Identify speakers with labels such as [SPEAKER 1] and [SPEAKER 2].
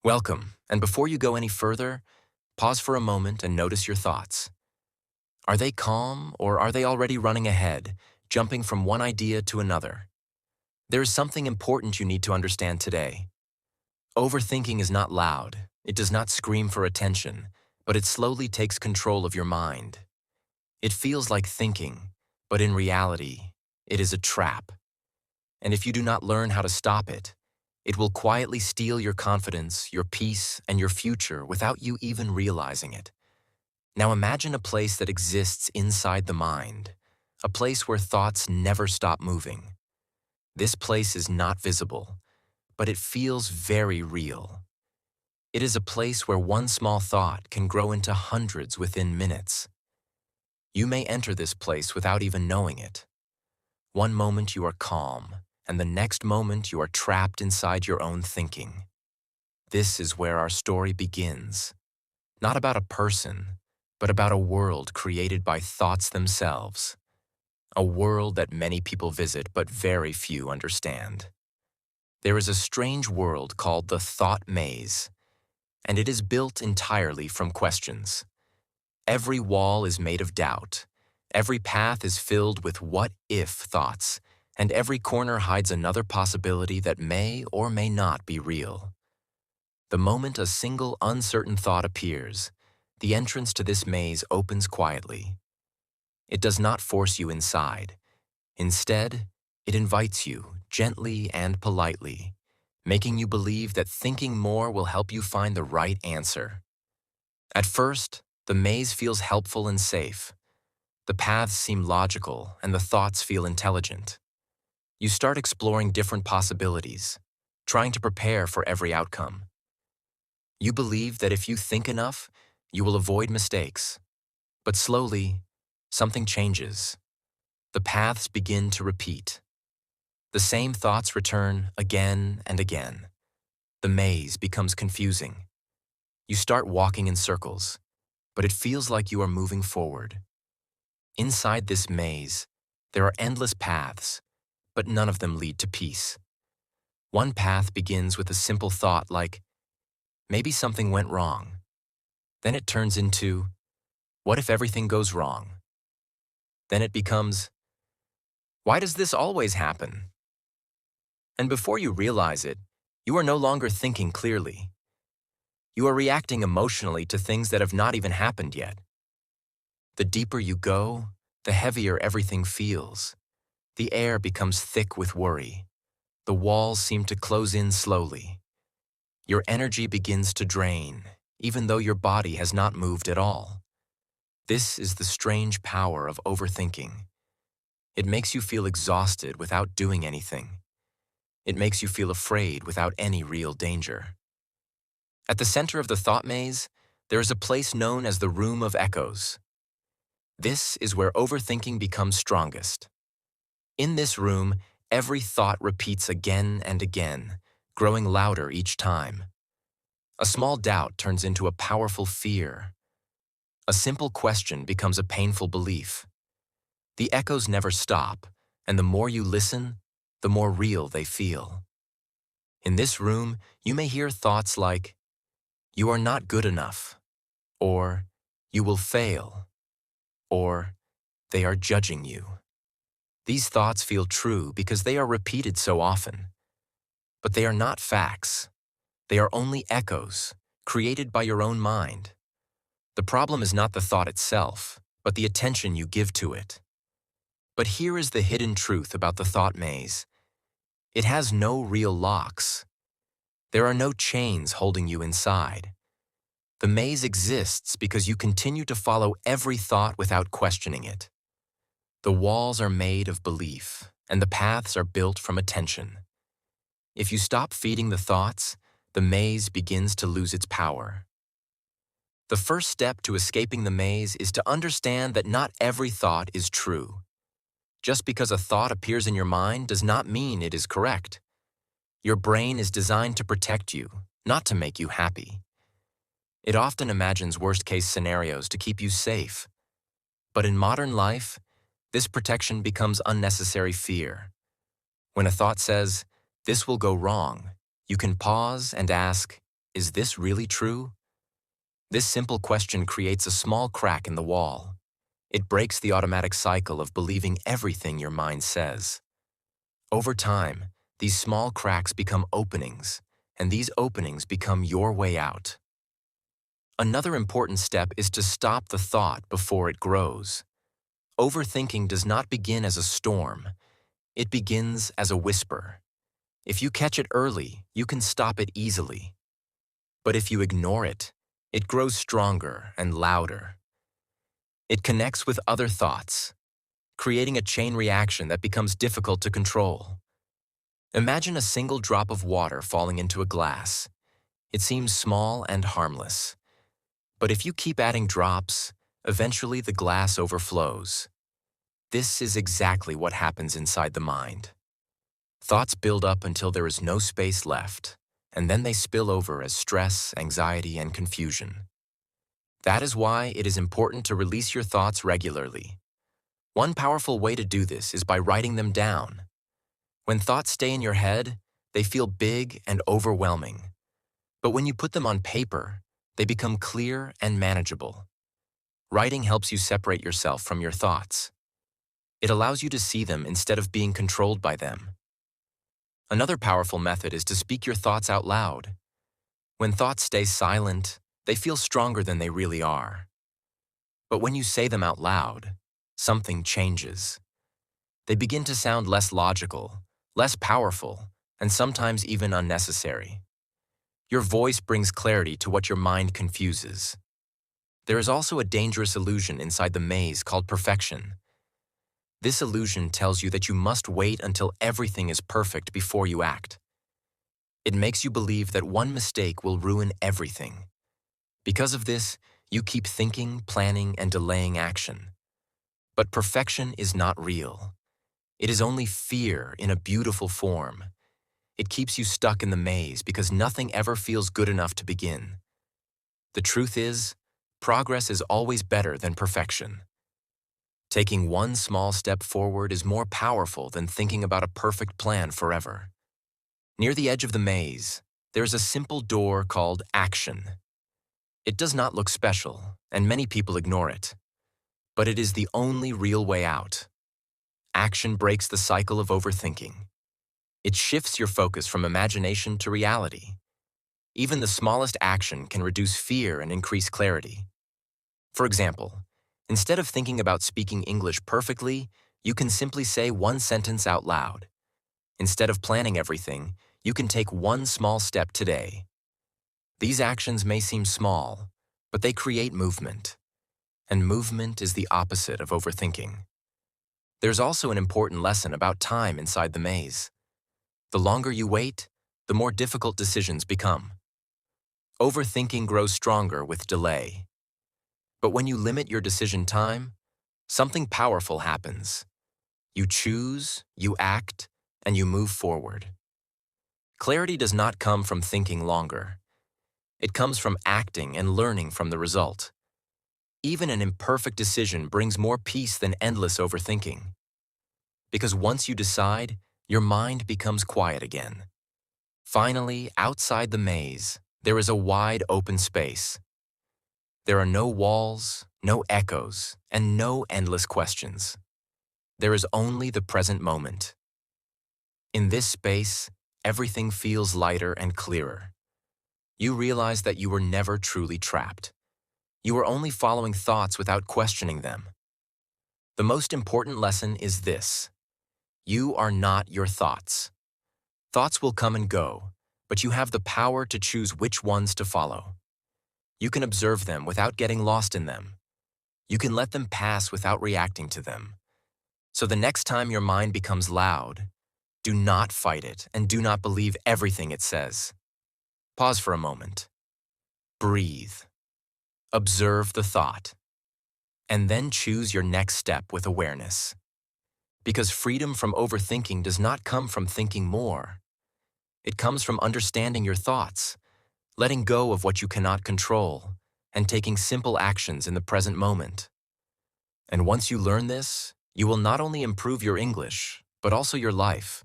[SPEAKER 1] Welcome, and before you go any further, pause for a moment and notice your thoughts. Are they calm or are they already running ahead, jumping from one idea to another? There is something important you need to understand today. Overthinking is not loud, it does not scream for attention, but it slowly takes control of your mind. It feels like thinking, but in reality, it is a trap. And if you do not learn how to stop it, it will quietly steal your confidence, your peace, and your future without you even realizing it. Now imagine a place that exists inside the mind, a place where thoughts never stop moving. This place is not visible, but it feels very real. It is a place where one small thought can grow into hundreds within minutes. You may enter this place without even knowing it. One moment you are calm, and the next moment you are trapped inside your own thinking. This is where our story begins. Not about a person, but about a world created by thoughts themselves. A world that many people visit but very few understand. There is a strange world called the thought maze, and it is built entirely from questions. Every wall is made of doubt. Every path is filled with what-if thoughts, and every corner hides another possibility that may or may not be real. The moment a single uncertain thought appears, the entrance to this maze opens quietly. It does not force you inside. Instead, it invites you, gently and politely, making you believe that thinking more will help you find the right answer. At first, the maze feels helpful and safe. The paths seem logical, and the thoughts feel intelligent. You start exploring different possibilities, trying to prepare for every outcome. You believe that if you think enough, you will avoid mistakes. But slowly, something changes. The paths begin to repeat. The same thoughts return again and again. The maze becomes confusing. You start walking in circles, but it feels like you are moving forward. Inside this maze, there are endless paths, but none of them lead to peace. One path begins with a simple thought like, maybe something went wrong. Then it turns into, what if everything goes wrong? Then it becomes, why does this always happen? And before you realize it, you are no longer thinking clearly. You are reacting emotionally to things that have not even happened yet. The deeper you go, the heavier everything feels. The air becomes thick with worry. The walls seem to close in slowly. Your energy begins to drain, even though your body has not moved at all. This is the strange power of overthinking. It makes you feel exhausted without doing anything. It makes you feel afraid without any real danger. At the center of the thought maze, there is a place known as the Room of Echoes. This is where overthinking becomes strongest. In this room, every thought repeats again and again, growing louder each time. A small doubt turns into a powerful fear. A simple question becomes a painful belief. The echoes never stop, and the more you listen, the more real they feel. In this room, you may hear thoughts like, you are not good enough, or you will fail, or they are judging you. These thoughts feel true because they are repeated so often. But they are not facts. They are only echoes, created by your own mind. The problem is not the thought itself, but the attention you give to it. But here is the hidden truth about the thought maze. It has no real locks. There are no chains holding you inside. The maze exists because you continue to follow every thought without questioning it. The walls are made of belief, and the paths are built from attention. If you stop feeding the thoughts, the maze begins to lose its power. The first step to escaping the maze is to understand that not every thought is true. Just because a thought appears in your mind does not mean it is correct. Your brain is designed to protect you, not to make you happy. It often imagines worst-case scenarios to keep you safe. But in modern life, this protection becomes unnecessary fear. When a thought says, "This will go wrong," you can pause and ask, is this really true? This simple question creates a small crack in the wall. It breaks the automatic cycle of believing everything your mind says. Over time, these small cracks become openings, and these openings become your way out. Another important step is to stop the thought before it grows. Overthinking does not begin as a storm. It begins as a whisper. If you catch it early, you can stop it easily. But if you ignore it, it grows stronger and louder. It connects with other thoughts, creating a chain reaction that becomes difficult to control. Imagine a single drop of water falling into a glass. It seems small and harmless. But if you keep adding drops, eventually the glass overflows. This is exactly what happens inside the mind. Thoughts build up until there is no space left, and then they spill over as stress, anxiety, and confusion. That is why it is important to release your thoughts regularly. One powerful way to do this is by writing them down. When thoughts stay in your head, they feel big and overwhelming. But when you put them on paper, they become clear and manageable. Writing helps you separate yourself from your thoughts. It allows you to see them instead of being controlled by them. Another powerful method is to speak your thoughts out loud. When thoughts stay silent, they feel stronger than they really are. But when you say them out loud, something changes. They begin to sound less logical, less powerful, and sometimes even unnecessary. Your voice brings clarity to what your mind confuses. There is also a dangerous illusion inside the maze called perfection. This illusion tells you that you must wait until everything is perfect before you act. It makes you believe that one mistake will ruin everything. Because of this, you keep thinking, planning, and delaying action. But perfection is not real. It is only fear in a beautiful form. It keeps you stuck in the maze because nothing ever feels good enough to begin. The truth is, progress is always better than perfection. Taking one small step forward is more powerful than thinking about a perfect plan forever. Near the edge of the maze, there is a simple door called action. It does not look special, and many people ignore it. But it is the only real way out. Action breaks the cycle of overthinking. It shifts your focus from imagination to reality. Even the smallest action can reduce fear and increase clarity. For example, instead of thinking about speaking English perfectly, you can simply say one sentence out loud. Instead of planning everything, you can take one small step today. These actions may seem small, but they create movement. And movement is the opposite of overthinking. There's also an important lesson about time inside the maze. The longer you wait, the more difficult decisions become. Overthinking grows stronger with delay. But when you limit your decision time, something powerful happens. You choose, you act, and you move forward. Clarity does not come from thinking longer. It comes from acting and learning from the result. Even an imperfect decision brings more peace than endless overthinking. Because once you decide, your mind becomes quiet again. Finally, outside the maze, there is a wide open space. There are no walls, no echoes, and no endless questions. There is only the present moment. In this space, everything feels lighter and clearer. You realize that you were never truly trapped. You were only following thoughts without questioning them. The most important lesson is this: you are not your thoughts. Thoughts will come and go, but you have the power to choose which ones to follow. You can observe them without getting lost in them. You can let them pass without reacting to them. So the next time your mind becomes loud, do not fight it and do not believe everything it says. Pause for a moment. Breathe. Observe the thought. And then choose your next step with awareness. Because freedom from overthinking does not come from thinking more. It comes from understanding your thoughts, letting go of what you cannot control, and taking simple actions in the present moment. And once you learn this, you will not only improve your English, but also your life.